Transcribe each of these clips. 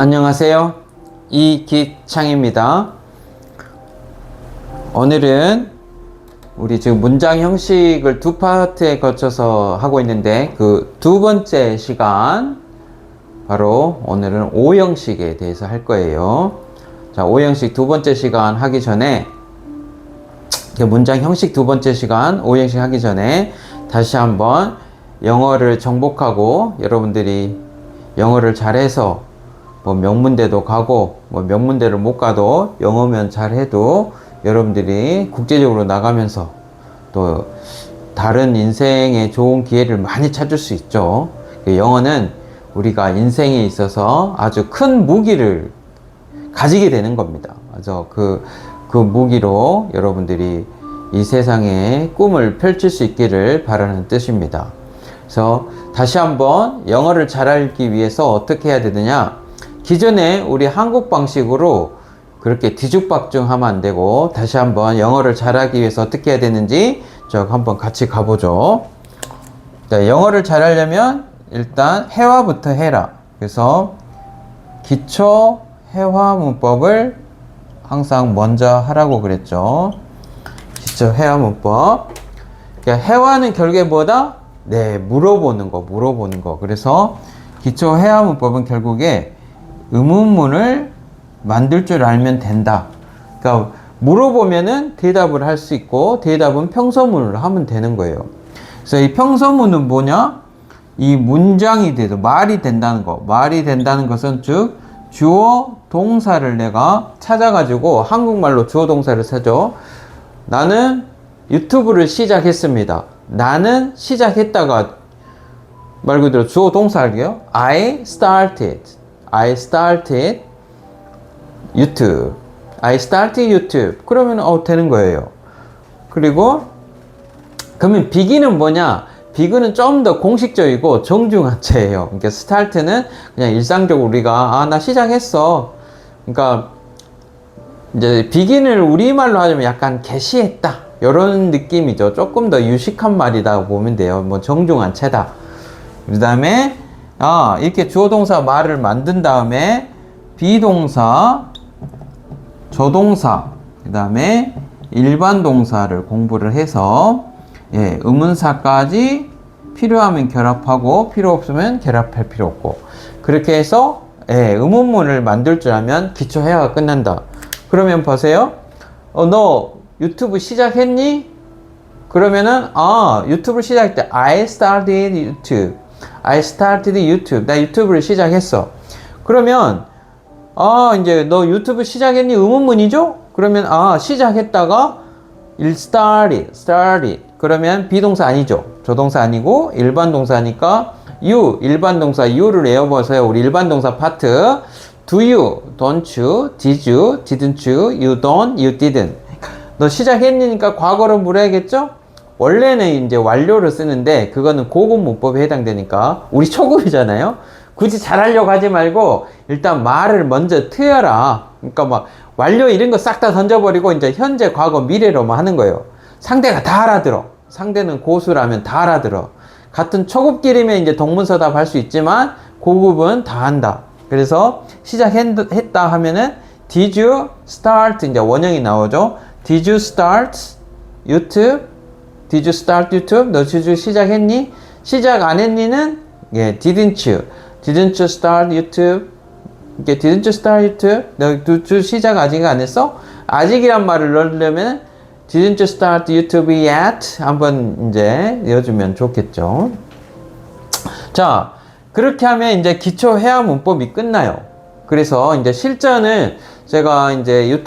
안녕하세요. 이기창입니다. 오늘은 우리 지금 문장 형식을 두 파트에 걸쳐서 하고 있는데 그 두 번째 시간 바로 오늘은 오형식에 대해서 할 거예요. 자, 오형식 두 번째 시간 하기 전에 문장 형식 두 번째 시간 오형식 하기 전에 다시 한번 영어를 정복하고 여러분들이 영어를 잘해서 뭐 명문대도 가고 뭐 명문대를 못 가도 영어면 잘해도 여러분들이 국제적으로 나가면서 또 다른 인생에 좋은 기회를 많이 찾을 수 있죠. 영어는 우리가 인생에 있어서 아주 큰 무기를 가지게 되는 겁니다. 그래서 그 무기로 여러분들이 이 세상에 꿈을 펼칠 수 있기를 바라는 뜻입니다. 그래서 다시 한번 영어를 잘 알기 위해서 어떻게 해야 되느냐? 기존에 우리 한국 방식으로 그렇게 뒤죽박죽 하면 안 되고 다시 한번 영어를 잘하기 위해서 어떻게 해야 되는지 저 한번 같이 가보죠. 자, 영어를 잘하려면 일단 회화부터 해라. 그래서 기초 회화 문법을 항상 먼저 하라고 그랬죠. 기초 회화 문법. 그러니까 회화는 결국에 뭐다? 네, 물어보는 거. 그래서 기초 회화 문법은 결국에 의문문을 만들 줄 알면 된다. 그러니까 물어보면은 대답을 할 수 있고 대답은 평서문으로 하면 되는 거예요. 그래서 이 평서문은 뭐냐? 이 문장이 돼도 말이 된다는 거. 말이 된다는 것은 즉 주어 동사를 내가 찾아가지고 한국말로 주어 동사를 쓰죠. 나는 유튜브를 시작했습니다. 나는 시작했다가 말 그대로 주어 동사 할게요. I started YouTube. I started YouTube. 그러면 되는 거예요. 그리고 그러면 begin은 뭐냐? begin은 좀 더 공식적이고 정중한 체예요. 그러니까 start는 그냥 일상적으로 우리가 나 시작했어. 그러니까 이제 begin을 우리말로 하자면 약간 개시했다. 이런 느낌이죠. 조금 더 유식한 말이다 보면 돼요. 뭐 정중한 체다. 그 다음에 이렇게 주어 동사 말을 만든 다음에 비동사, 조동사, 그 다음에 일반 동사를 공부를 해서 의문사까지 필요하면 결합하고 필요 없으면 결합할 필요 없고 그렇게 해서 의문문을 만들 줄 알면 기초 회화가 끝난다. 그러면 보세요. 너 유튜브 시작했니? 그러면은 유튜브를 시작할 때 I started YouTube. 나 유튜브를 시작했어. 그러면 이제 너 유튜브 시작했니? 의문문이죠? 그러면 시작했다가 started. 그러면 비동사 아니죠. 조동사 아니고 일반 동사니까 일반 동사 you를 외워보세요. 우리 일반 동사 파트. Do you, don't you, did you, didn't you, you don't, you didn't. 너 시작했니니까 과거로 물어야겠죠? 원래는 이제 완료를 쓰는데 그거는 고급 문법에 해당되니까 우리 초급이잖아요. 굳이 잘하려고 하지 말고 일단 말을 먼저 트여라. 그러니까 막 완료 이런 거 싹 다 던져버리고 이제 현재, 과거, 미래로만 하는 거예요. 상대가 다 알아들어. 상대는 고수라면 다 알아들어. 같은 초급끼리면 이제 동문서답 할 수 있지만 고급은 다 한다. 그래서 시작했다 하면은 Did you start? 이제 원형이 나오죠. Did you start YouTube? Did you start YouTube? 너 주주 시작했니? 시작 안 했니는 didn't you? Didn't you start YouTube? Didn't you start YouTube? 너 주 시작 아직 안 했어? 아직이란 말을 넣으려면 Didn't you start YouTube yet? 한번 이제 넣어주면 좋겠죠. 자, 그렇게 하면 이제 기초 회화 문법이 끝나요. 그래서 이제 실전을 제가 이제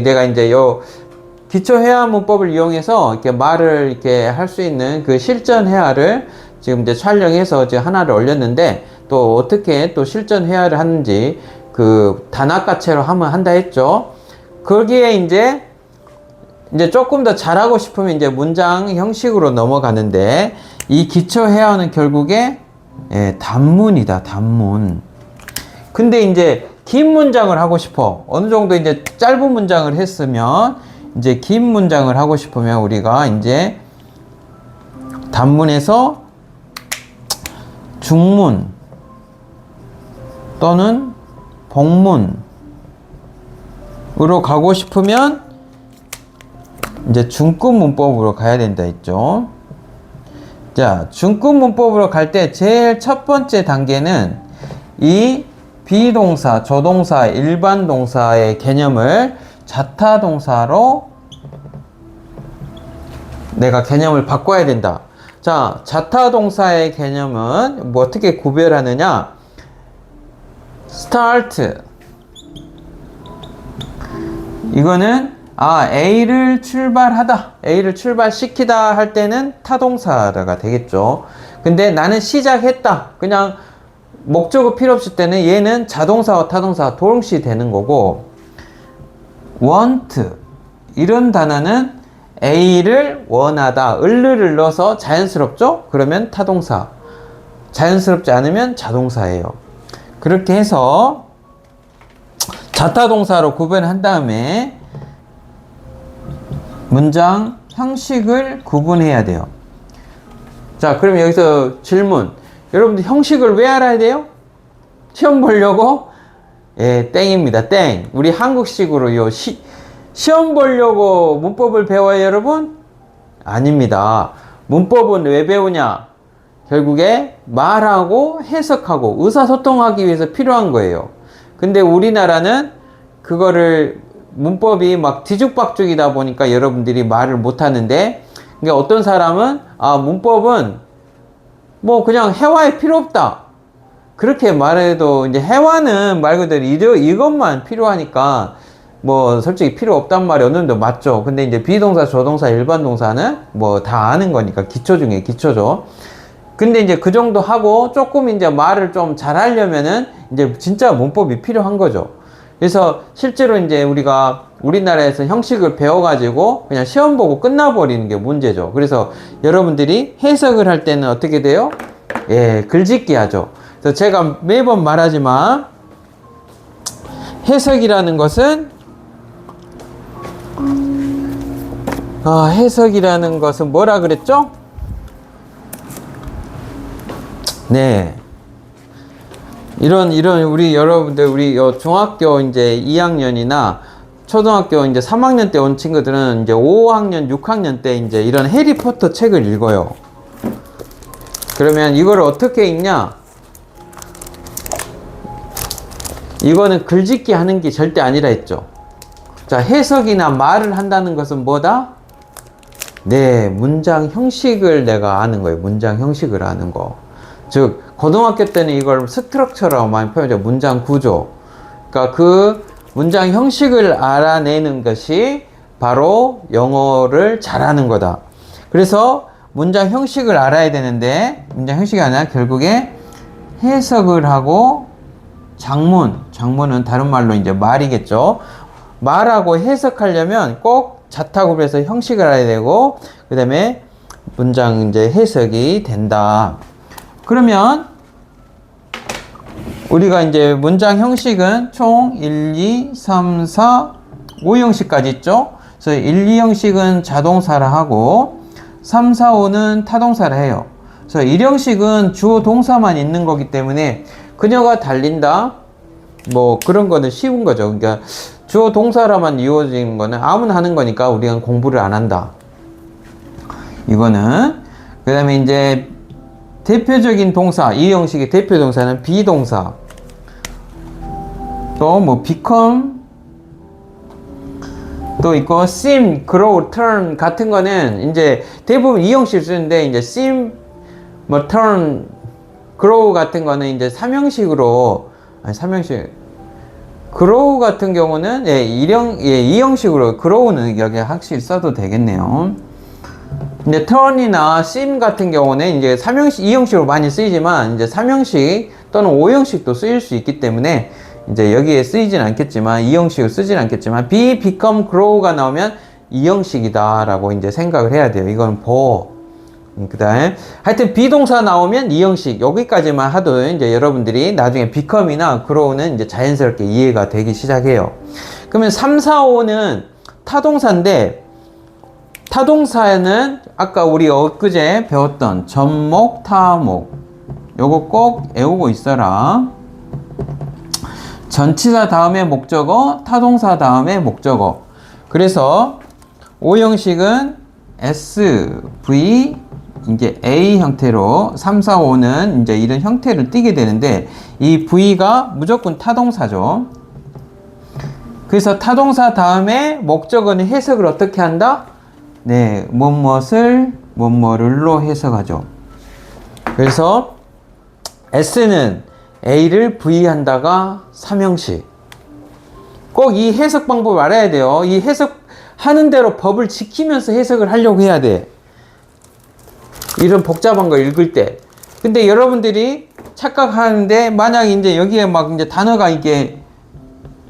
내가 이제 기초 회화 문법을 이용해서 이렇게 말을 이렇게 할 수 있는 그 실전 회화를 지금 이제 촬영해서 지금 하나를 올렸는데 또 어떻게 또 실전 회화를 하는지 그 단아까체로 하면 한다 했죠. 거기에 이제 조금 더 잘하고 싶으면 이제 문장 형식으로 넘어가는데 이 기초 회화는 결국에 단문이다, 단문. 근데 이제 긴 문장을 하고 싶어. 어느 정도 이제 짧은 문장을 했으면 이제 긴 문장을 하고 싶으면 우리가 이제 단문에서 중문, 또는 복문으로 가고 싶으면 이제 중급 문법으로 가야 된다 했죠. 자, 중급 문법으로 갈 때 제일 첫 번째 단계는 이 비동사, 조동사, 일반 동사의 개념을 자타 동사로 내가 개념을 바꿔야 된다. 자, 자타 동사의 개념은 뭐 어떻게 구별하느냐? start. 이거는 A를 출발하다, A를 출발시키다 할 때는 타동사가 되겠죠. 근데 나는 시작했다, 그냥 목적어 필요 없을 때는 얘는 자동사와 타동사가 동시에 되는 거고, want 이런 단어는 A를 원하다, 을를 넣어서 자연스럽죠? 그러면 타동사, 자연스럽지 않으면 자동사예요. 그렇게 해서 자타동사로 구분한 다음에 문장 형식을 구분해야 돼요. 자, 그럼 여기서 질문. 여러분들 형식을 왜 알아야 돼요? 시험 보려고? 예, 땡입니다. 땡. 우리 한국식으로 시험 보려고 문법을 배워요, 여러분? 아닙니다. 문법은 왜 배우냐? 결국에 말하고 해석하고 의사소통하기 위해서 필요한 거예요. 근데 우리나라는 그거를 문법이 막 뒤죽박죽이다 보니까 여러분들이 말을 못 하는데, 그러니까 어떤 사람은 문법은 뭐 그냥 회화에 필요 없다, 그렇게 말해도 이제 회화는 말 그대로 이것만 필요하니까 뭐 솔직히 필요 없단 말이 어느 정도 맞죠. 근데 이제 비동사, 조동사, 일반 동사는 뭐 다 아는 거니까 기초 중에 기초죠. 근데 이제 그 정도 하고 조금 이제 말을 좀 잘하려면은 이제 진짜 문법이 필요한 거죠. 그래서 실제로 이제 우리나라에서 형식을 배워가지고 그냥 시험 보고 끝나버리는 게 문제죠. 그래서 여러분들이 해석을 할 때는 어떻게 돼요? 예, 글짓기 하죠. 그래서 제가 매번 말하지만 해석이라는 것은 해석이라는 것은 뭐라 그랬죠? 네. 이런 우리 여러분들, 우리 중학교 이제 2학년이나 초등학교 이제 3학년 때 온 친구들은 이제 5학년, 6학년 때 이제 이런 해리포터 책을 읽어요. 그러면 이걸 어떻게 읽냐? 이거는 글짓기 하는 게 절대 아니라 했죠. 자, 해석이나 말을 한다는 것은 뭐다? 네, 문장 형식을 내가 아는 거예요. 문장 형식을 아는 거. 즉, 고등학교 때는 이걸 스트럭처라고 많이 표현하죠. 문장 구조. 그러니까 그 문장 형식을 알아내는 것이 바로 영어를 잘하는 거다. 그래서 문장 형식을 알아야 되는데, 문장 형식이 아니라 결국에 해석을 하고 장문은 다른 말로 이제 말이겠죠. 말하고 해석하려면 꼭 자타구별해서 형식을 알아야 되고, 그 다음에 문장 이제 해석이 된다. 그러면 우리가 이제 문장 형식은 총 1, 2, 3, 4, 5 형식까지 있죠. 그래서 1, 2 형식은 자동사라 하고 3, 4, 5는 타동사라 해요. 그래서 1 형식은 주어 동사만 있는 거기 때문에 그녀가 달린다, 뭐 그런 거는 쉬운 거죠. 그러니까 주어 동사라만 이루어진 거는 아무나 하는 거니까 우리가 공부를 안 한다. 이거는. 그 다음에 이제 대표적인 동사, 이 형식의 대표 동사는 비동사. 또 뭐 become 또 있고 seem, grow, turn 같은 거는 이제 대부분 이 형식 쓰는데, 이제 seem, 뭐 turn, grow 같은 거는 이제 3형식으로, 아니 3형식, grow 같은 경우는 이 형식으로, grow는 여기 확실히 써도 되겠네요. 근데 turn이나 seem 같은 경우는 이제 3형식, 2형식으로 많이 쓰이지만 이제 3형식 또는 5형식도 쓰일 수 있기 때문에 이제 여기에 쓰이진 않겠지만, 2형식을 쓰진 않겠지만, be, become, grow가 나오면 2형식이다 라고 이제 생각을 해야 돼요. 이건 그 다음에 하여튼 비동사 나오면 2형식, 여기까지만 하도 이제 여러분들이 나중에 become이나 grow는 이제 자연스럽게 이해가 되기 시작해요. 그러면 3, 4, 5는 타동사인데, 타동사는 아까 우리 엊그제 배웠던 전목, 타목, 요거 꼭 외우고 있어라. 전치사 다음에 목적어, 타동사 다음에 목적어. 그래서 O형식은 S, V, 이제 A 형태로 3, 4, 5는 이제 이런 형태를 띠게 되는데 이 V가 무조건 타동사죠. 그래서 타동사 다음에 목적어는 해석을 어떻게 한다? 네, 뭐뭇을 뭐뭐를로 해석하죠. 그래서 S는 A를 V한다가 3형식. 꼭 이 해석 방법을 알아야 돼요. 이 해석하는 대로 법을 지키면서 해석을 하려고 해야 돼. 이런 복잡한 거 읽을 때. 근데 여러분들이 착각하는데 만약 이제 여기에 막 이제 단어가 이게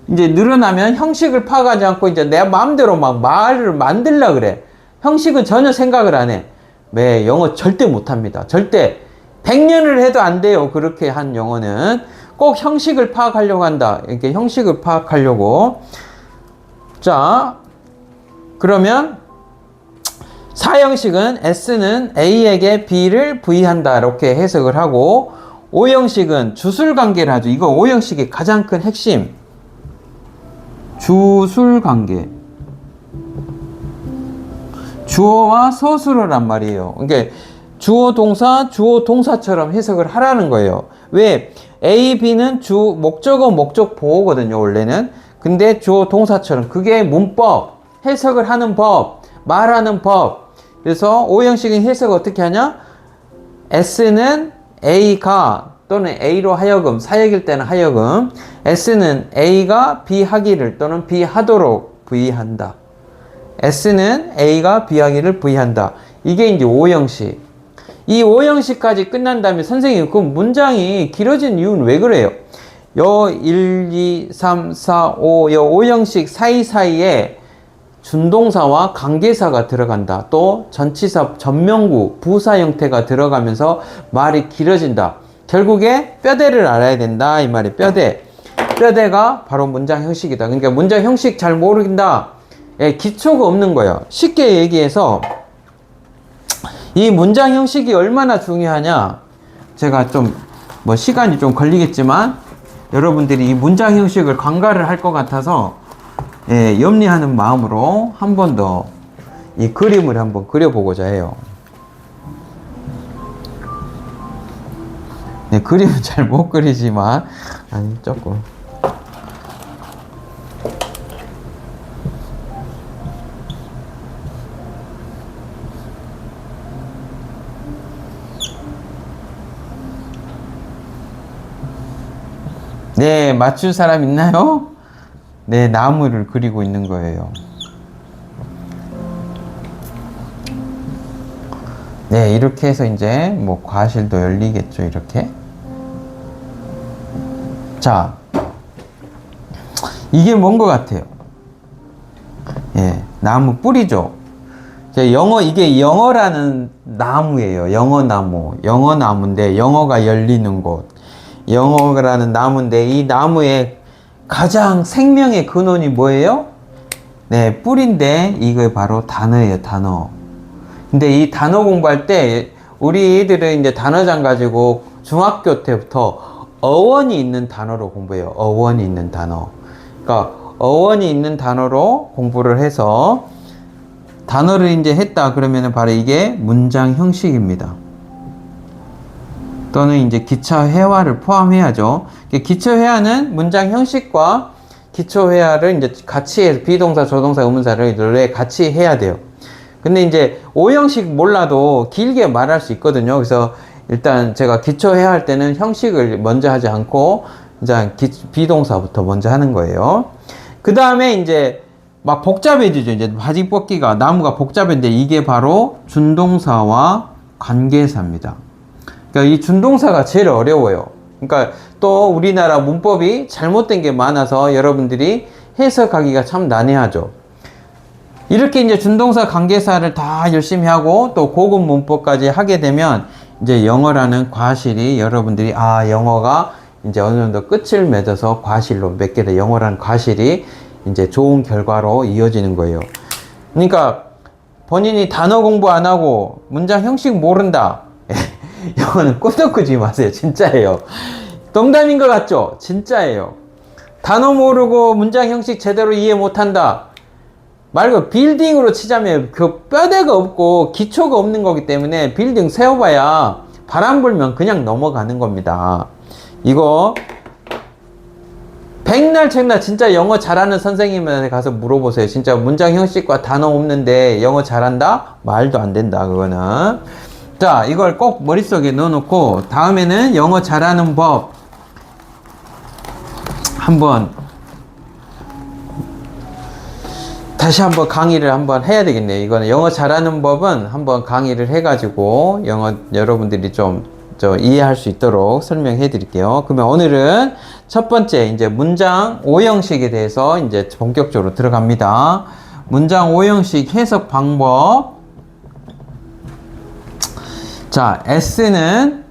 이제 늘어나면 형식을 파악하지 않고 이제 내 마음대로 막 말을 만들려 그래. 형식은 전혀 생각을 안 해. 네, 영어 절대 못합니다. 절대 100년을 해도 안 돼요. 그렇게 한 영어는 꼭 형식을 파악하려고 한다. 이렇게 형식을 파악하려고. 자, 그러면 4형식은 S는 A에게 B를 V한다. 이렇게 해석을 하고 5형식은 주술관계를 하죠. 이거 5형식의 가장 큰 핵심. 주술관계. 주어와 서술어란 말이에요. 그러니까 주어 동사, 주어 동사처럼 해석을 하라는 거예요. 왜? A, B는 목적어, 목적 보호거든요, 원래는. 근데 주어 동사처럼. 그게 문법, 해석을 하는 법, 말하는 법. 그래서 O형식은 해석을 어떻게 하냐? S는 A가 또는 A로 하여금, 사역일 때는 하여금, S는 A가 B 하기를 또는 B 하도록 V한다. S는 A가 B 하기를 V한다. 이게 이제 O형식. 이 5형식까지 끝난 다음에 선생님 그 문장이 길어진 이유는 왜 그래요? 요 1, 2, 3, 4, 5, 요 5형식 사이사이에 준동사와 관계사가 들어간다. 또 전치사, 전명구, 부사 형태가 들어가면서 말이 길어진다. 결국에 뼈대를 알아야 된다. 이 말이 뼈대. 뼈대가 바로 문장 형식이다. 그러니까 문장 형식 잘 모르긴다. 예, 기초가 없는 거예요. 쉽게 얘기해서 이 문장 형식이 얼마나 중요하냐. 제가 좀 뭐 시간이 좀 걸리겠지만 여러분들이 이 문장 형식을 관가를 할 것 같아서 예, 염려하는 마음으로 한 번 더 이 그림을 한번 그려보고자 해요. 네, 그림은 잘 못 그리지만 아니 조금 네, 맞출 사람 있나요? 네, 나무를 그리고 있는 거예요. 네, 이렇게 해서 이제 뭐 과실도 열리겠죠, 이렇게. 자, 이게 뭔 것 같아요? 예, 나무 뿌리죠. 이게 영어라는 나무예요. 영어나무. 영어나무인데, 영어가 열리는 곳. 영어라는 나무인데 이 나무의 가장 생명의 근원이 뭐예요? 네, 뿌리인데 이거 바로 단어예요, 단어. 근데 이 단어 공부할 때 우리 애들은 이제 단어장 가지고 중학교 때부터 어원이 있는 단어로 공부해요. 어원이 있는 단어. 그러니까 어원이 있는 단어로 공부를 해서 단어를 이제 했다 그러면은 바로 이게 문장 형식입니다. 또는 이제 기초회화를 포함해야죠. 기초회화는 문장 형식과 기초회화를 이제 같이 해서 비동사, 조동사, 의문사를 같이 해야 돼요. 근데 이제 5형식 몰라도 길게 말할 수 있거든요. 그래서 일단 제가 기초회화 할 때는 형식을 먼저 하지 않고 이제 비동사부터 먼저 하는 거예요. 그 다음에 이제 막 복잡해지죠. 이제 바지 뽑기가 나무가 복잡한데 이게 바로 준동사와 관계사입니다. 그러니까 이 준동사가 제일 어려워요. 그러니까 또 우리나라 문법이 잘못된 게 많아서 여러분들이 해석하기가 참 난해하죠. 이렇게 이제 준동사 관계사를 다 열심히 하고 또 고급 문법까지 하게 되면 이제 영어라는 과실이 여러분들이 영어가 이제 어느 정도 끝을 맺어서 과실로 맺게 돼. 영어라는 과실이 이제 좋은 결과로 이어지는 거예요. 그러니까 본인이 단어 공부 안 하고 문장 형식 모른다. 영어는 꿈도 꾸지 마세요. 진짜예요. 농담인 것 같죠? 진짜예요. 단어 모르고 문장 형식 제대로 이해 못한다. 말고 빌딩으로 치자면 그 뼈대가 없고 기초가 없는 거기 때문에 빌딩 세워봐야 바람 불면 그냥 넘어가는 겁니다. 이거 백날 책날 진짜 영어 잘하는 선생님한테 가서 물어보세요. 진짜 문장 형식과 단어 없는데 영어 잘한다? 말도 안 된다, 그거는. 자, 이걸 꼭 머릿속에 넣어놓고 다음에는 영어 잘하는 법 한번 다시 한번 강의를 한번 해야 되겠네요. 이거는 영어 잘하는 법은 한번 강의를 해가지고 영어 여러분들이 좀 이해할 수 있도록 설명해 드릴게요. 그러면 오늘은 첫 번째 이제 문장 5형식에 대해서 이제 본격적으로 들어갑니다. 문장 5형식 해석 방법. 자, S는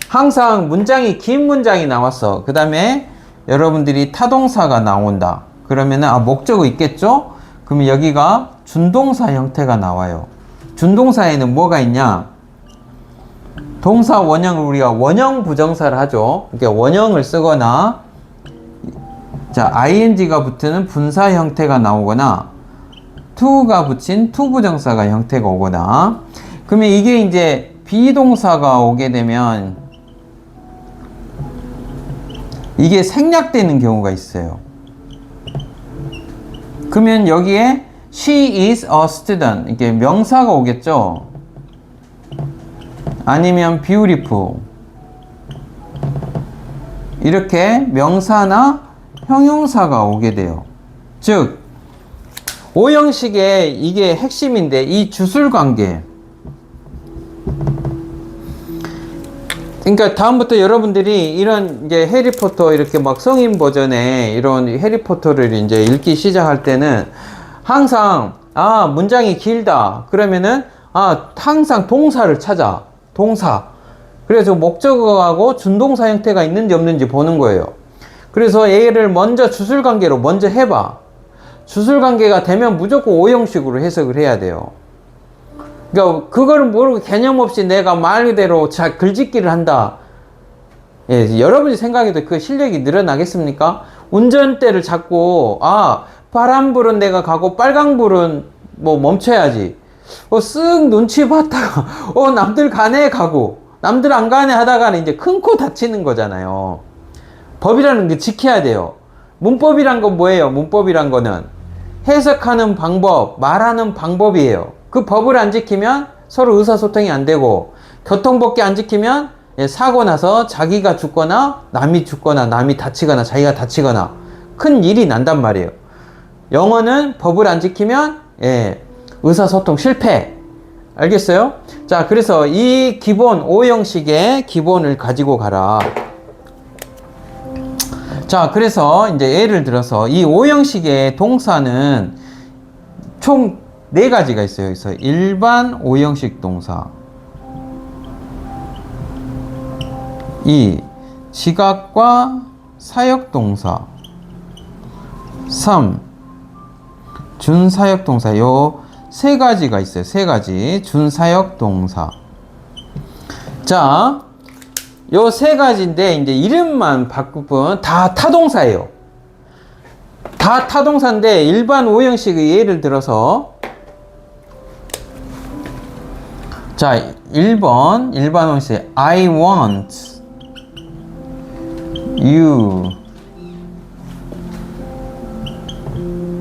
항상 문장이 긴 문장이 나왔어. 그 다음에 여러분들이 타동사가 나온다. 그러면은 목적어 있겠죠? 그러면 여기가 준동사 형태가 나와요. 준동사에는 뭐가 있냐? 동사 원형을 우리가 원형 부정사를 하죠. 그러니까 원형을 쓰거나 자, ing가 붙는 분사 형태가 나오거나 to가 붙인 to 부정사가 형태가 오거나 그러면 이게 이제 비동사가 오게 되면 이게 생략되는 경우가 있어요. 그러면 여기에 she is a student 이게 명사가 오겠죠. 아니면 beautiful 이렇게 명사나 형용사가 오게 돼요. 즉 5형식의 이게 핵심인데 이 주술관계. 그러니까 다음부터 여러분들이 이런 이제 해리포터 이렇게 막 성인 버전의 이런 해리포터를 이제 읽기 시작할 때는 항상 문장이 길다 그러면은 항상 동사를 찾아. 동사. 그래서 목적어하고 준동사 형태가 있는지 없는지 보는 거예요. 그래서 얘를 먼저 주술관계로 먼저 해봐. 주술관계가 되면 무조건 5형식으로 해석을 해야 돼요. 그러니까 그거를 모르고 개념 없이 내가 말 그대로 글짓기를 한다. 예, 여러분이 생각해도 그 실력이 늘어나겠습니까? 운전대를 잡고 파란 불은 내가 가고 빨간 불은 뭐 멈춰야지. 쓱 눈치 봤다가 남들 가네 가고 남들 안 가네 하다가는 이제 큰 코 다치는 거잖아요. 법이라는 게 지켜야 돼요. 문법이란 건 뭐예요? 문법이란 거는 해석하는 방법, 말하는 방법이에요. 그 법을 안 지키면 서로 의사소통이 안 되고 교통법규 안 지키면 사고 나서 자기가 죽거나 남이 죽거나 남이 다치거나 자기가 다치거나 큰 일이 난단 말이에요. 영어는 법을 안 지키면 의사소통 실패. 알겠어요? 자, 그래서 이 기본 5형식의 기본을 가지고 가라. 자, 그래서 이제 예를 들어서 이 5형식의 동사는 총 4가지가 있어요. 그래서 일반 5형식 동사 2. 지각과 사역 동사 3. 준사역 동사 요 3가지가 있어요. 3가지 준사역 동사. 자, 요 3가지인데 이제 이름만 바꾸면 다 타동사예요. 다 타동사인데 일반 5형식의 예를 들어서 자, 1번 일반 5형식 I want you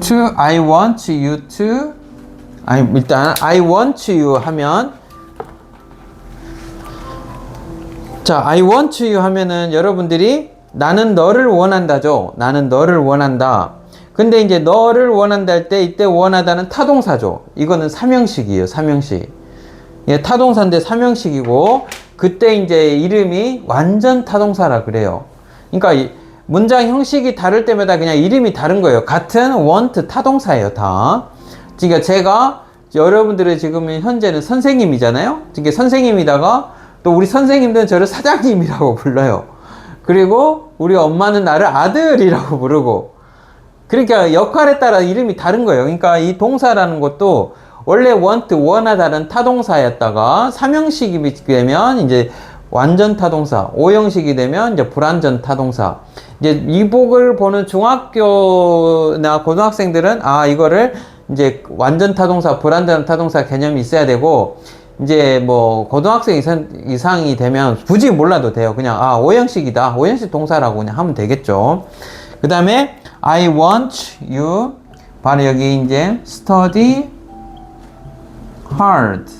to I want you to 일단 I want you 하면 자, I want you 하면은 여러분들이 나는 너를 원한다죠. 나는 너를 원한다. 근데 이제 너를 원한다 할 때 이때 원하다는 타동사죠. 이거는 3형식이에요. 3형식. 예, 타동사인데 3형식이고 그때 이제 이름이 완전 타동사라 그래요. 그러니까 문장 형식이 다를 때마다 그냥 이름이 다른 거예요. 같은 want 타동사예요, 다. 그러니까 제가 여러분들의 지금 현재는 선생님이잖아요. 그러니까 선생님이다가 또 우리 선생님들은 저를 사장님이라고 불러요. 그리고 우리 엄마는 나를 아들이라고 부르고. 그러니까 역할에 따라 이름이 다른 거예요. 그러니까 이 동사라는 것도 원래 want, 원하다는 타동사였다가 3형식이 되면 이제 완전 타동사, 5형식이 되면 이제 불완전 타동사. 이제 이복을 보는 중학교나 고등학생들은 이거를 이제 완전 타동사, 불완전 타동사 개념이 있어야 되고, 이제 뭐 고등학생 이상이 되면 굳이 몰라도 돼요. 그냥 오형식이다. 오형식 동사라고 그냥 하면 되겠죠. 그 다음에 I want you, 바로 여기 이제 study hard.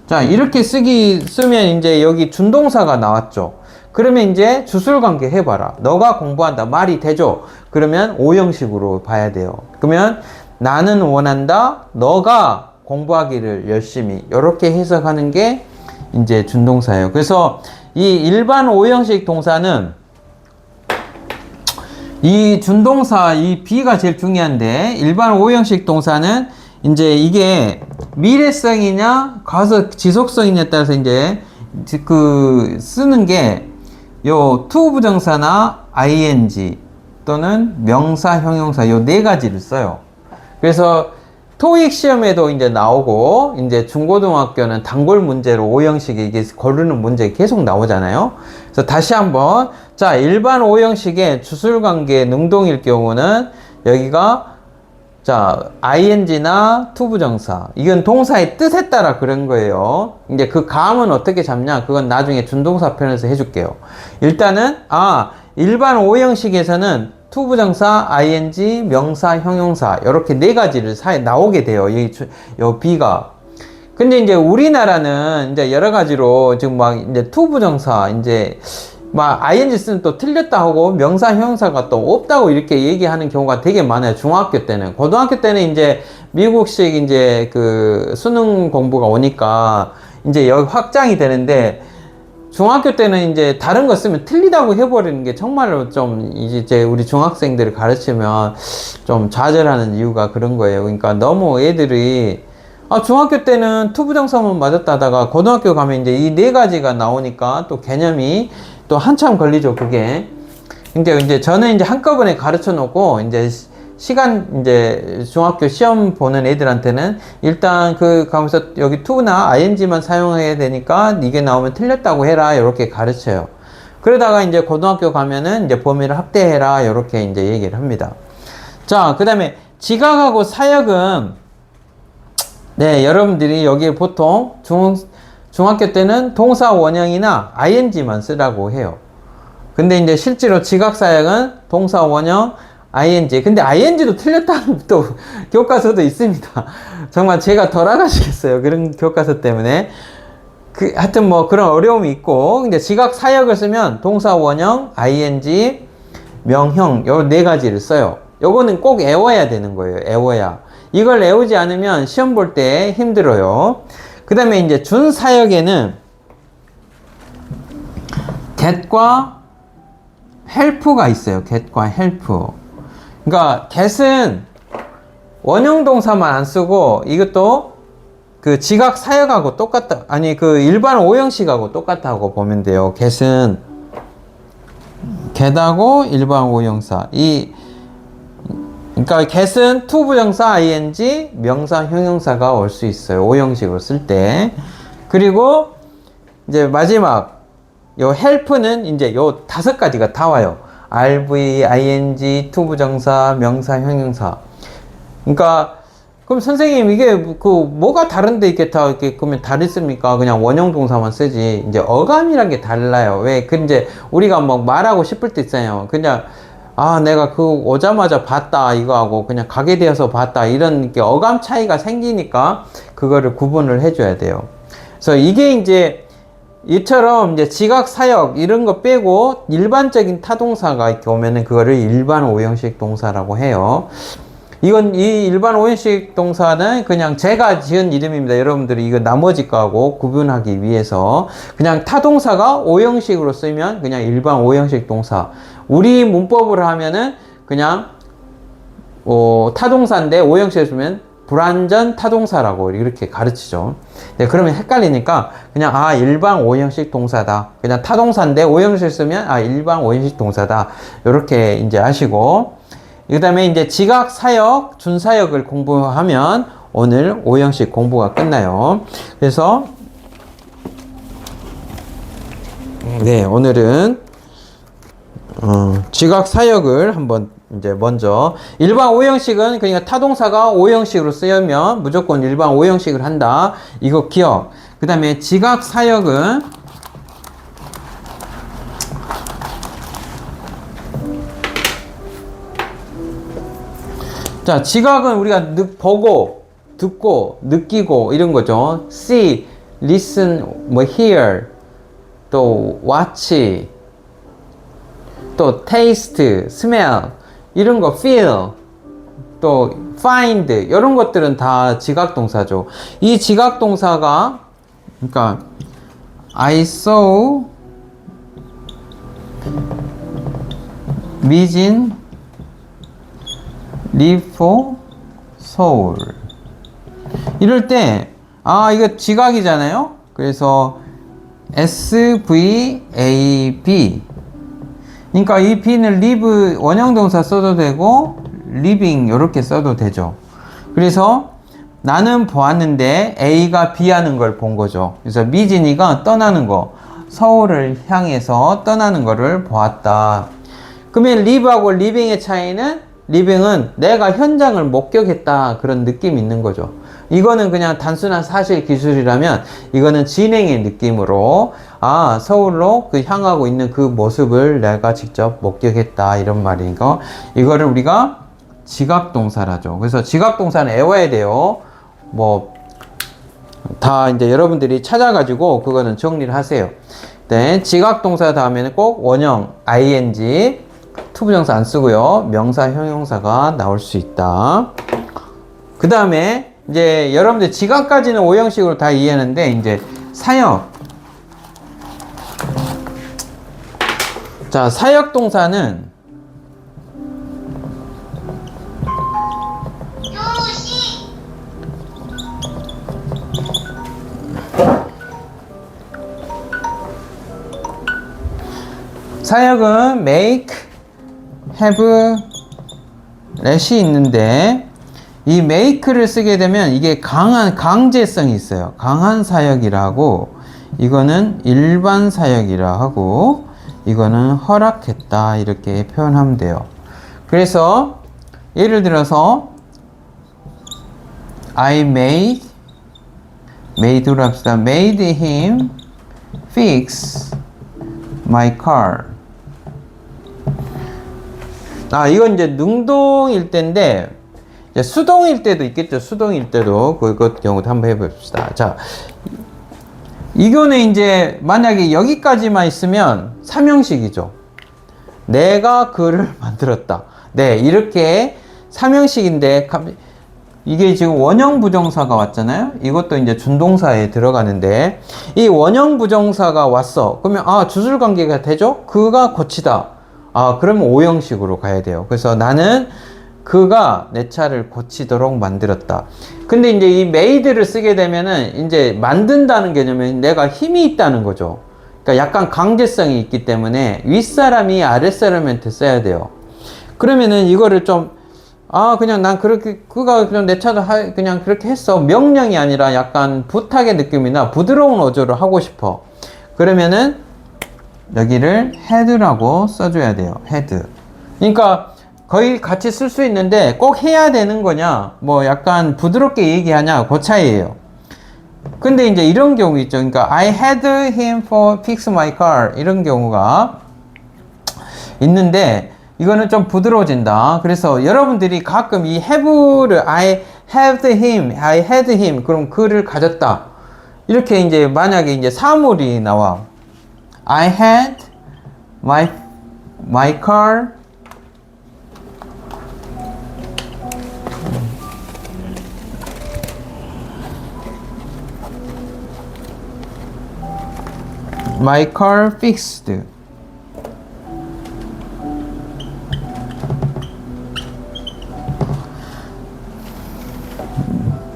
자, 이렇게 쓰면 이제 여기 준동사가 나왔죠. 그러면 이제 주술관계 해봐라. 너가 공부한다. 말이 되죠? 그러면 오형식으로 봐야 돼요. 그러면 나는 원한다. 너가 공부하기를 열심히. 이렇게 해석하는 게 이제 준동사예요. 그래서 이 일반 오형식 동사는 이 준동사, 이 B가 제일 중요한데, 일반 오형식 동사는 이제 이게 미래성이냐, 과거 지속성이냐에 따라서 이제 쓰는 게 요 to 부정사나 ing 또는 명사, 형용사 요 네 가지를 써요. 그래서 토익 시험에도 이제 나오고, 이제 중고등학교는 단골 문제로 오형식이 이게 고르는 문제 계속 나오잖아요. 그래서 다시 한번, 자, 일반 오형식의 주술관계 능동일 경우는 여기가 자, ing나 to 부정사. 이건 동사의 뜻에 따라 그런 거예요. 이제 그 감은 어떻게 잡냐? 그건 나중에 준동사 편에서 해줄게요. 일단은, 일반 오형식에서는 to 부정사, ing, 명사, 형용사. 이렇게 네 가지를 나오게 돼요. 요 B가. 근데 이제 우리나라는 이제 여러 가지로 지금 막 이제 to 부정사, 이제 막 ing 쓰면 또 틀렸다 하고 명사 형용사가 또 없다고 이렇게 얘기하는 경우가 되게 많아요. 중학교 때는. 고등학교 때는 이제 미국식 이제 그 수능 공부가 오니까 이제 여기 확장이 되는데, 중학교 때는 이제 다른 거 쓰면 틀리다고 해버리는 게 정말로 좀 이제 우리 중학생들을 가르치면 좀 좌절하는 이유가 그런 거예요. 그러니까 너무 애들이 중학교 때는 투부정사만 맞았다 하다가 고등학교 가면 이제 이 네 가지가 나오니까 또 개념이 또 한참 걸리죠, 그게. 근데 이제 저는 이제 한꺼번에 가르쳐 놓고, 이제 이제 중학교 시험 보는 애들한테는 일단 가면서 여기 to나 ing만 사용해야 되니까 이게 나오면 틀렸다고 해라, 이렇게 가르쳐요. 그러다가 이제 고등학교 가면은 이제 범위를 확대해라, 이렇게 이제 얘기를 합니다. 자, 그 다음에 지각하고 사역은, 네, 여러분들이 여기 보통 중학교 때는 동사 원형이나 ing만 쓰라고 해요. 근데 이제 실제로 지각사역은 동사 원형, ing. 근데 ing도 틀렸다는 또 교과서도 있습니다. 정말 제가 돌아가시겠어요. 그런 교과서 때문에. 하여튼 뭐 그런 어려움이 있고, 이제 지각사역을 쓰면 동사 원형, ing, 명형, 요 네 가지를 써요. 요거는 꼭 외워야 되는 거예요. 외워야. 이걸 외우지 않으면 시험 볼 때 힘들어요. 그 다음에 이제 준사역에는 get과 help가 있어요. get과 help. 그러니까 get은 원형 동사만 안 쓰고, 이것도 그 지각 사역하고 똑같다. 아니, 그 일반 오형식하고 똑같다고 보면 돼요. get은 get하고 일반 오형사. 그러니까 get은 to 부정사, ing, 명사, 형용사가 올 수 있어요. 오형식으로 쓸 때. 그리고 이제 마지막 요 help는 이제 요 5가지가 다 와요. rv, ing, to 부정사, 명사, 형용사. 그러니까 그럼 선생님 이게 뭐가 다른데 이렇게 다 이렇게 그러면 다르습니까? 그냥 원형 동사만 쓰지. 이제 어감이란 게 달라요. 왜? 이제 우리가 뭐 말하고 싶을 때 있잖아요. 그냥 내가 오자마자 봤다, 이거하고, 그냥 가게 되어서 봤다, 이런 게 어감 차이가 생기니까, 그거를 구분을 해줘야 돼요. 그래서 이게 이제, 이처럼 이제 지각, 사역, 이런 거 빼고, 일반적인 타동사가 이렇게 오면은 그거를 일반 오형식 동사라고 해요. 이 일반 오형식 동사는 그냥 제가 지은 이름입니다. 여러분들이 이거 나머지 거하고 구분하기 위해서. 그냥 타동사가 오형식으로 쓰면 그냥 일반 오형식 동사. 우리 문법으로 하면은 그냥 타동사인데 오형식에 쓰면 불완전 타동사라고 이렇게 가르치죠. 네, 그러면 헷갈리니까 그냥 일반 오형식 동사다. 그냥 타동사인데 오형식 쓰면 일반 오형식 동사다. 이렇게 이제 아시고, 그 다음에 이제 지각, 사역, 준사역을 공부하면 오늘 오형식 공부가 끝나요. 그래서 네, 오늘은 지각 사역을 한번 이제 먼저 일반 오형식은 그러니까 타동사가 오형식으로 쓰이면 무조건 일반 오형식을 한다. 이거 기억. 그 다음에 지각 사역은 자, 지각은 우리가 보고, 듣고, 느끼고 이런 거죠. see, listen, 뭐 hear, 또 watch, 또 taste, smell 이런 거 feel, 또 find 이런 것들은 다 지각 동사죠. 이 지각 동사가 그러니까 I saw 미진 leave for Seoul 이럴 때 이거 지각이잖아요. 그래서 SVAB 그러니까 이 B는 leave 원형동사 써도 되고 living 이렇게 써도 되죠. 그래서 나는 보았는데 A가 B 하는 걸 본 거죠. 그래서 미진이가 떠나는 거 서울을 향해서 떠나는 거를 보았다. 그러면 live하고 living의 차이는 living은 내가 현장을 목격했다 그런 느낌이 있는 거죠. 이거는 그냥 단순한 사실 기술이라면 이거는 진행의 느낌으로 서울로 그 향하고 있는 그 모습을 내가 직접 목격했다 이런 말이니까 이거를 우리가 지각동사라죠. 그래서 지각동사는 외워야 돼요. 뭐 다 이제 여러분들이 찾아가지고 그거는 정리를 하세요. 네, 지각동사 다음에는 꼭 원형 ing 투부정사 안 쓰고요. 명사 형용사가 나올 수 있다. 그 다음에 이제 여러분들 지각까지는 오형식으로 다 이해하는데 이제 사역. 자, 사역 동사는 사역은 make, have, let이 있는데 이 make를 쓰게 되면 이게 강한 강제성이 있어요. 강한 사역이라고 이거는 일반 사역이라 하고 이거는 허락했다 이렇게 표현하면 돼요. 그래서 예를 들어서 I made로 합시다. made him fix my car. 이건 이제 능동일 때인데 이제 수동일 때도 있겠죠. 수동일 때도 그것 경우도 한번 해봅시다. 자, 이거는 이제 만약에 여기까지만 있으면 삼형식이죠. 내가 그를 만들었다. 네, 이렇게 삼형식인데 이게 지금 원형 부정사가 왔잖아요. 이것도 이제 준동사에 들어가는데 이 원형 부정사가 왔어. 그러면 주술 관계가 되죠? 그가 고치다. 그러면 오형식으로 가야 돼요. 그래서 나는 그가 내 차를 고치도록 만들었다. 근데 이제 이 made를 쓰게 되면은 이제 만든다는 개념은 내가 힘이 있다는 거죠. 그러니까 약간 강제성이 있기 때문에 윗사람이 아랫사람한테 써야 돼요. 그러면은 이거를 좀 그냥 난 그렇게 그가 그냥 내 차도 그냥 그렇게 했어. 명령이 아니라 약간 부탁의 느낌이나 부드러운 어조를 하고 싶어. 그러면은 여기를 had라고 써줘야 돼요. had. 그러니까 거의 같이 쓸 수 있는데 꼭 해야 되는 거냐, 뭐 약간 부드럽게 얘기하냐, 그 차이예요. 근데 이제 이런 경우 있죠. 그러니까 I had him for fix my car 이런 경우가 있는데 이거는 좀 부드러워진다. 그래서 여러분들이 가끔 이 have를 I had him 그럼 그를 가졌다. 이렇게 이제 만약에 이제 사물이 나와. I had my car fixed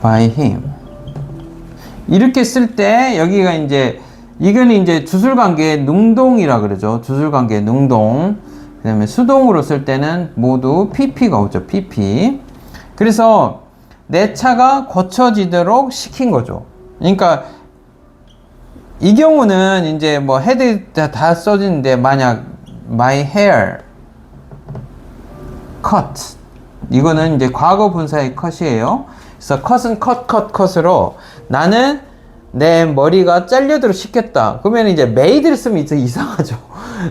by him. 이렇게 쓸 때 여기가 이제 이거는 이제 주술관계 능동이라 그러죠. 주술관계 능동. 그 다음에 수동으로 쓸 때는 모두 pp가 오죠. pp. 그래서 내 차가 고쳐지도록 시킨 거죠. 그러니까 이 경우는 이제 뭐 헤드 다 써지는데 만약 my hair cut. 이거는 이제 과거 분사의 cut이에요. 그래서 cut은 cut으로 나는 내 머리가 잘려도록 시켰다. 그러면 이제 made를 쓰면 이제 이상하죠.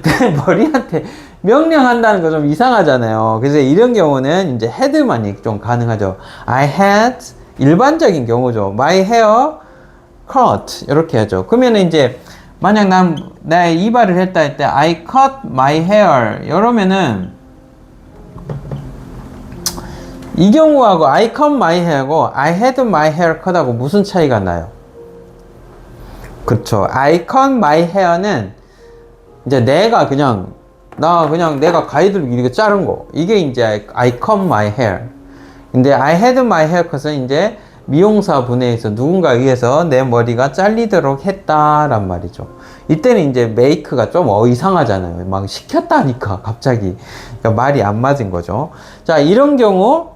내 머리한테 명령한다는 거 좀 이상하잖아요. 그래서 이런 경우는 이제 had만이 좀 가능하죠. I had 일반적인 경우죠. My hair cut 이렇게 하죠. 그러면 이제 만약 나의 이발을 했다 할 때 I cut my hair 이러면은 이 경우하고 I cut my hair하고 I had my hair cut하고 무슨 차이가 나요? 그렇죠. I cut my hair는 이제 내가 그냥 내가 가위로 이렇게 자른 거. 이게 이제 I cut my hair. 근데 I had my hair cut은 이제 미용사 분해에서 누군가에 의해서 내 머리가 잘리도록 했다란 말이죠. 이때는 이제 make가 좀 이상하잖아요. 막 시켰다니까 갑자기. 그러니까 말이 안 맞은 거죠. 자, 이런 경우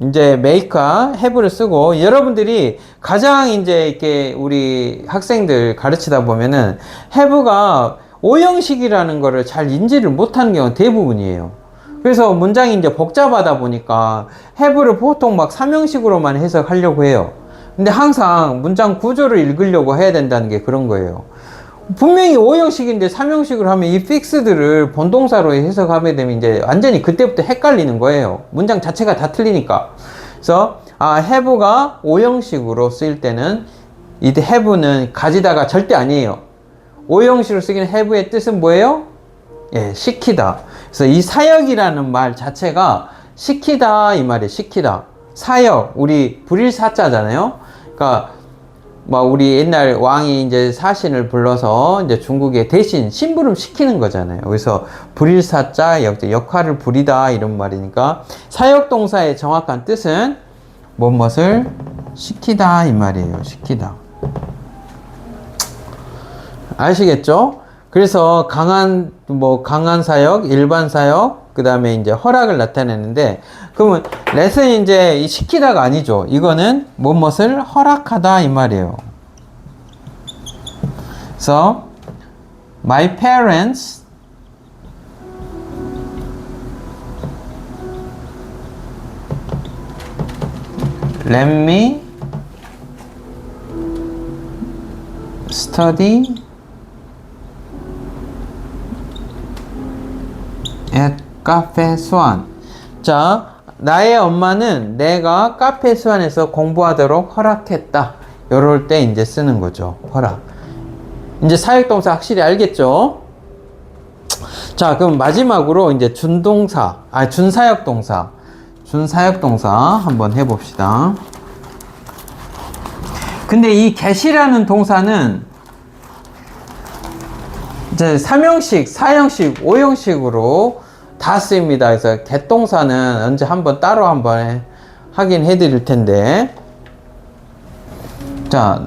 이제 make와 have를 쓰고 여러분들이 가장 이제 이렇게 우리 학생들 가르치다 보면은 have가 오형식이라는 거를 잘 인지를 못하는 경우가 대부분이에요. 그래서 문장이 이제 복잡하다 보니까 have를 보통 막 3형식으로만 해석하려고 해요. 근데 항상 문장 구조를 읽으려고 해야 된다는 게 그런 거예요. 분명히 5형식인데 3형식으로 하면 이 fixed를 본동사로 해석하게 되면 이제 완전히 그때부터 헷갈리는 거예요. 문장 자체가 다 틀리니까. 그래서 have가 5형식으로 쓰일 때는 이 have는 가지다가 절대 아니에요. 5형식으로 쓰기는 have의 뜻은 뭐예요? 예, 시키다. 그래서 이 사역이라는 말 자체가 시키다 이 말이에요. 시키다. 사역, 우리 불일사자잖아요. 그러니까 막 우리 옛날 왕이 이제 사신을 불러서 이제 중국에 대신 심부름 시키는 거잖아요. 그래서 불일사자 역할을 부리다 이런 말이니까 사역 동사의 정확한 뜻은 무엇을 시키다 이 말이에요. 시키다. 아시겠죠? 그래서 강한 사역, 일반 사역, 그 다음에 이제 허락을 나타내는데, 그러면 let은 이제 이 시키다가 아니죠. 이거는 무엇을 허락하다 이 말이에요. 그래서 my parents let me study at 카페 수완. 자, 나의 엄마는 내가 카페 수완에서 공부하도록 허락했다. 요럴 때 이제 쓰는 거죠. 허락. 이제 사역동사 확실히 알겠죠? 자, 그럼 마지막으로 이제 준사역동사 한번 해봅시다. 근데 이 get이라는 동사는 이제 3형식, 4형식, 5형식으로 다 쓰입니다. 그래서 get 동사는 언제 따로 한번 하긴 해드릴 텐데. 자,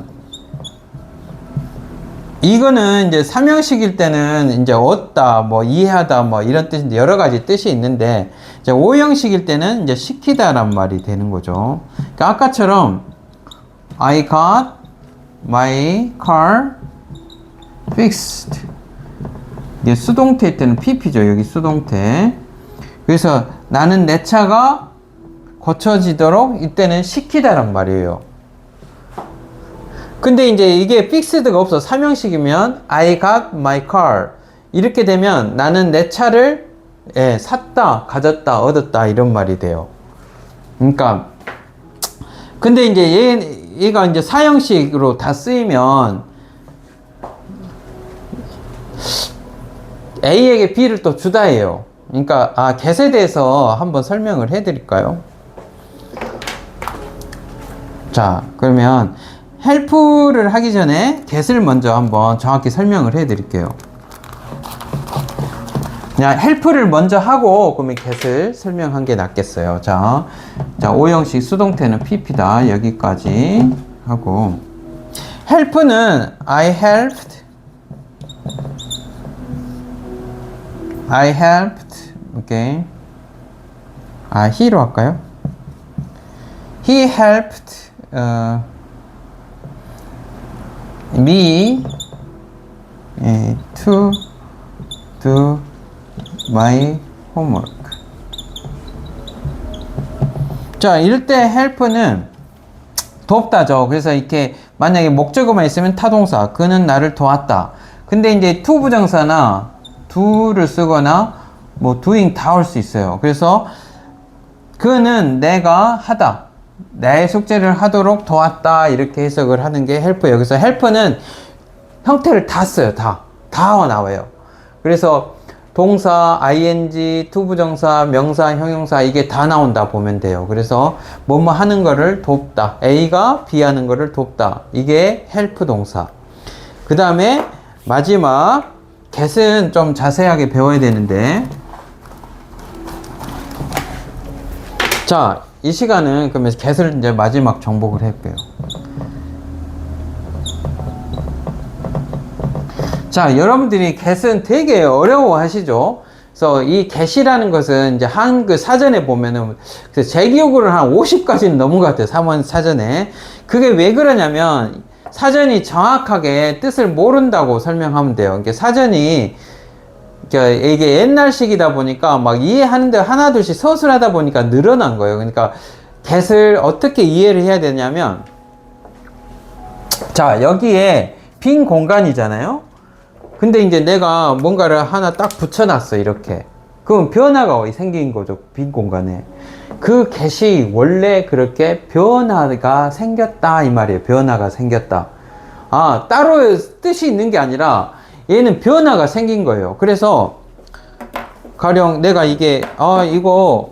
이거는 이제 3형식일 때는 이제 얻다, 이해하다, 이런 뜻인데 여러 가지 뜻이 있는데, 이제 5형식일 때는 이제 시키다란 말이 되는 거죠. 그러니까 아까처럼 I got my car fixed. 이게 수동태일 때는 pp죠. 여기 수동태. 그래서 나는 내 차가 고쳐지도록 이때는 시키다란 말이에요. 근데 이제 이게 fixed가 없어. 3형식이면 I got my car. 이렇게 되면 나는 내 차를 샀다, 가졌다, 얻었다 이런 말이 돼요. 그러니까 근데 이제 얘가 이제 4형식으로 다 쓰이면 A에게 B를 또 주다 해요. 그러니까 get에 대해서 한번 설명을 해 드릴까요? 자, 그러면 help를 하기 전에 get을 먼저 한번 정확히 설명을 해 드릴게요. 그냥 help를 먼저 하고 그러면 get을 설명한 게 낫겠어요. 자, 5형식 수동태는 pp다. 여기까지 하고 help는 I helped, 오케이. he로 할까요? He helped me to do my homework. 자, 이럴 때 help는 돕다죠. 그래서 이렇게 만약에 목적어만 있으면 타동사, 그는 나를 도왔다. 근데 이제 to 부정사나 do를 쓰거나 뭐 doing 다 올 수 있어요. 그래서 그는 내가 하다, 내 숙제를 하도록 도왔다, 이렇게 해석을 하는 게 help. 여기서 help는 형태를 다 써요. 다 나와요. 그래서 동사, ing, to 부정사, 명사, 형용사, 이게 다 나온다 보면 돼요. 그래서 뭐뭐 하는 거를 돕다, A가 B 하는 거를 돕다, 이게 help 동사. 그 다음에 마지막 get은 좀 자세하게 배워야 되는데, 자, 이 시간은 그러면 get을 이제 마지막 정복을 할게요. 자, 여러분들이 get은 되게 어려워 하시죠? 그래서 이 get이라는 것은 이제 한글 사전에 보면은, 제 기억으로는 한 50까지는 넘은 것 같아요. 사전에. 그게 왜 그러냐면, 사전이 정확하게 뜻을 모른다고 설명하면 돼요. 그러니까 사전이, 그러니까 이게 옛날식이다 보니까 막 이해하는데 하나둘씩 서술하다 보니까 늘어난 거예요. 그러니까 get을 어떻게 이해를 해야 되냐면, 자, 여기에 빈 공간이잖아요? 근데 이제 내가 뭔가를 하나 딱 붙여놨어, 이렇게. 그럼 변화가 생긴 거죠, 빈 공간에. 그 get이 원래 그렇게 변화가 생겼다, 이 말이에요. 변화가 생겼다. 아, 따로 뜻이 있는 게 아니라 얘는 변화가 생긴 거예요. 그래서 가령 내가 이게, 이거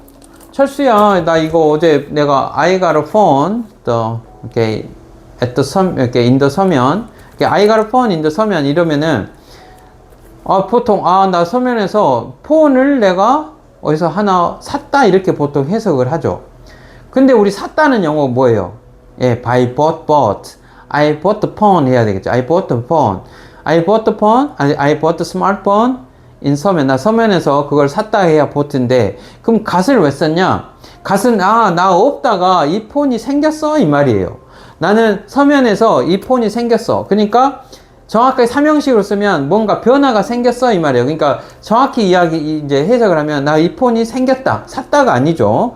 철수야, 나 이거 어제 내가 I got a phone, 이렇게 at the 이렇게 in the 서면, 이렇게 I got a phone in the 서면 이러면은, 보통, 나 서면에서 폰을 내가 어디서 하나 샀다, 이렇게 보통 해석을 하죠. 근데 우리 샀다는 영어 뭐예요? 예, I bought. I bought the phone 해야 되겠죠. I bought the phone. I bought the phone, I bought the smartphone in 서면. 나 서면에서 그걸 샀다 해야 bought인데, 그럼 gat을 왜 썼냐? gat은, 나 없다가 이 폰이 생겼어, 이 말이에요. 나는 서면에서 이 폰이 생겼어. 그러니까, 정확하게 삼형식으로 쓰면 뭔가 변화가 생겼어, 이 말이에요. 그러니까 정확히 이제 해석을 하면 나 이 폰이 생겼다, 샀다가 아니죠.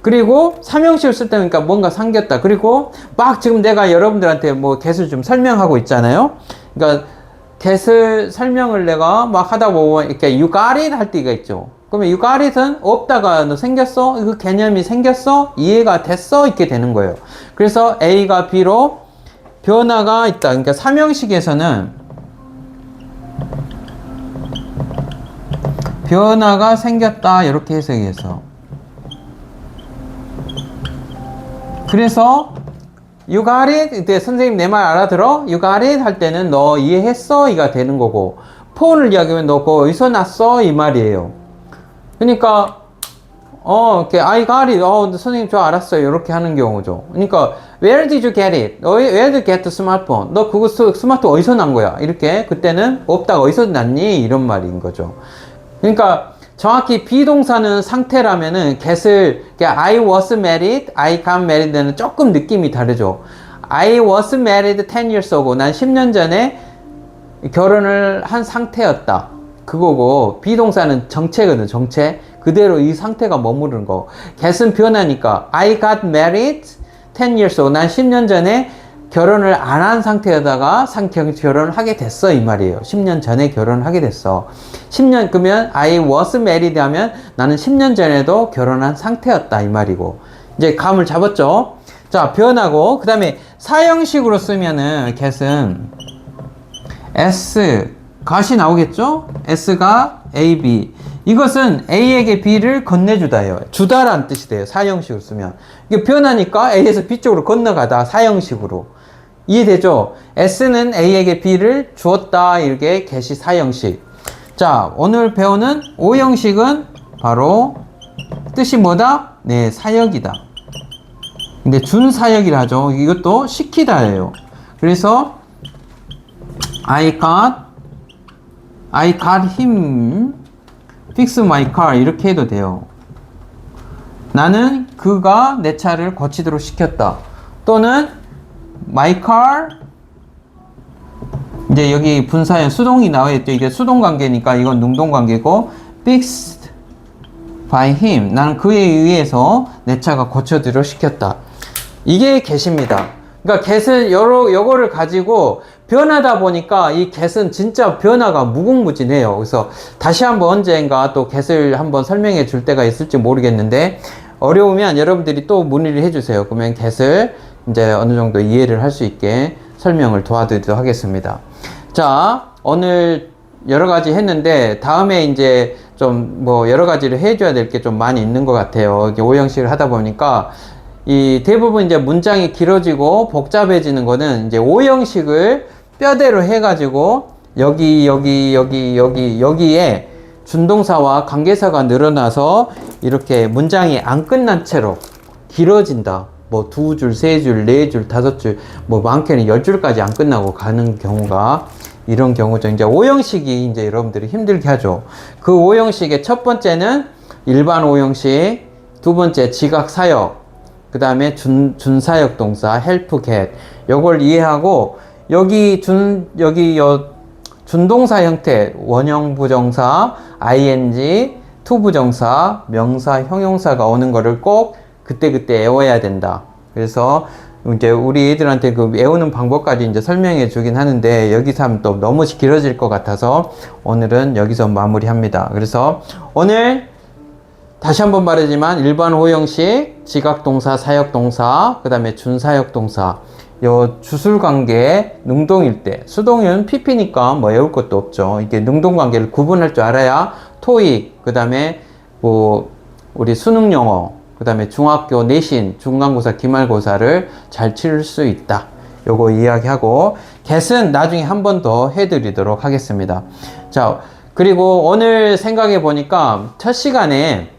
그리고 삼형식으로 쓸 때 그러니까 뭔가 생겼다. 그리고 막 지금 내가 여러분들한테 뭐 get을 좀 설명하고 있잖아요. 그러니까 get을 설명을 내가 막 하다 보면 이렇게 you got it 할 때가 있죠. 그러면 you got it은 없다가 너 생겼어, 그 개념이 생겼어, 이해가 됐어, 이렇게 되는 거예요. 그래서 A가 B로 변화가 있다. 그러니까 삼형식에서는 변화가 생겼다, 이렇게 해석해서. 그래서 you got it, 이때 선생님 내 말 알아들어? you got it 할 때는 너 이해했어, 이가 되는 거고, 폰을 이야기하면 너 그거 어디서 났어, 이 말이에요. 그러니까 이렇게 I got it. 선생님 저 알았어요, 이렇게 하는 경우죠. 그러니까 where did you get it? Where did you get the smartphone? 너 그거 스마트폰 어디서 난 거야? 이렇게. 그때는 없다가 어디서 났니? 이런 말인 거죠. 그러니까 정확히 비동사는 상태라면은 get을 I was married, I got married는 조금 느낌이 다르죠. I was married 10 years ago. 난 10년 전에 결혼을 한 상태였다, 그거고, 비동사는 정체거든, 정체. 그대로 이 상태가 머무르는 거. get은 변하니까 I got married 10 years ago. 난 10년 전에 결혼을 안 한 상태에다가 결혼을 하게 됐어, 이 말이에요. 10년 전에 결혼을 하게 됐어. 10년, 그러면 I was married 하면 나는 10년 전에도 결혼한 상태였다, 이 말이고. 이제 감을 잡았죠? 자, 변하고, 그 다음에 사형식으로 쓰면은 get은 S, got이 나오겠죠? S가 A, B. 이것은 A에게 B를 건네주다예요. 주다라는 뜻이 돼요, 사형식으로 쓰면. 이게 변하니까 A에서 B 쪽으로 건너가다, 사형식으로. 이해되죠? S는 A에게 B를 주었다, 이렇게 get이 사형식. 자, 오늘 배우는 오형식은 바로 뜻이 뭐다? 네, 사역이다. 근데 준사역이라 하죠. 이것도 시키다예요. 그래서 I got him fix my car, 이렇게 해도 돼요. 나는 그가 내 차를 고치도록 시켰다. 또는 my car, 이제 여기 분사형 수동이 나와있죠. 이게 수동 관계니까 이건 능동 관계고, fixed by him. 나는 그에 의해서 내 차가 고쳐드려 시켰다. 이게 get입니다. 그러니까 get은 요거를 가지고 변하다 보니까 이 get은 진짜 변화가 무궁무진해요. 그래서 다시 한번 언젠가 또 get을 한번 설명해 줄 때가 있을지 모르겠는데, 어려우면 여러분들이 또 문의를 해주세요. 그러면 get을 이제 어느 정도 이해를 할 수 있게 설명을 도와드리도록 하겠습니다. 자, 오늘 여러 가지 했는데, 다음에 이제 좀 뭐 여러 가지를 해줘야 될 게 좀 많이 있는 것 같아요. 이게 오형식을 하다 보니까 이 대부분 이제 문장이 길어지고 복잡해지는 거는 이제 오형식을 뼈대로 해가지고 여기에 준동사와 관계사가 늘어나서 이렇게 문장이 안 끝난 채로 길어진다. 뭐 2줄, 3줄, 4줄, 5줄, 뭐 많게는 10줄까지 안 끝나고 가는 경우가 이런 경우죠. 이제 오형식이 이제 여러분들이 힘들게 하죠. 그 오형식의 첫 번째는 일반 오형식, 두 번째 지각 사역, 그 다음에 준사역 동사 help get. 요걸 이해하고 여기 준동사 형태 원형 부정사, ing, to 부정사, 명사, 형용사가 오는 거를 꼭 그때그때 외워야 된다. 그래서 이제 우리 애들한테 그 외우는 방법까지 이제 설명해 주긴 하는데, 여기서 하면 또 너무 길어질 것 같아서 오늘은 여기서 마무리합니다. 그래서 오늘 다시 한번 말하지만 일반 오형식, 지각동사, 사역동사, 그 다음에 준사역동사, 요 주술관계 능동일 때, 수동은 PP니까 뭐 외울 것도 없죠. 이게 능동관계를 구분할 줄 알아야 토익, 그 다음에 뭐 우리 수능영어, 그 다음에 중학교 내신, 중간고사, 기말고사를 잘 치를 수 있다. 요거 이야기하고, get은 나중에 한 번 더 해드리도록 하겠습니다. 자, 그리고 오늘 생각해 보니까 첫 시간에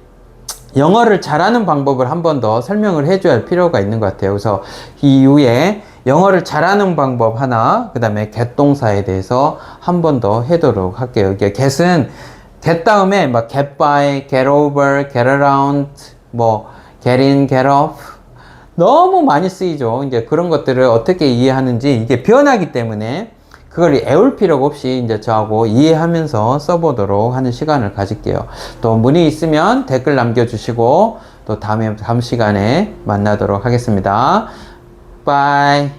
영어를 잘하는 방법을 한 번 더 설명을 해줘야 할 필요가 있는 것 같아요. 그래서 이후에 영어를 잘하는 방법 하나, 그 다음에 get 동사에 대해서 한 번 더 해도록 할게요. 이게 get은 get 다음에 막 get by, get over, get around, 뭐 get in, get off 너무 많이 쓰이죠. 이제 그런 것들을 어떻게 이해하는지, 이게 변하기 때문에 그걸 애울 필요가 없이 이제 저하고 이해하면서 써보도록 하는 시간을 가질게요. 또 문의 있으면 댓글 남겨주시고 또 다음 시간에 만나도록 하겠습니다. 바이.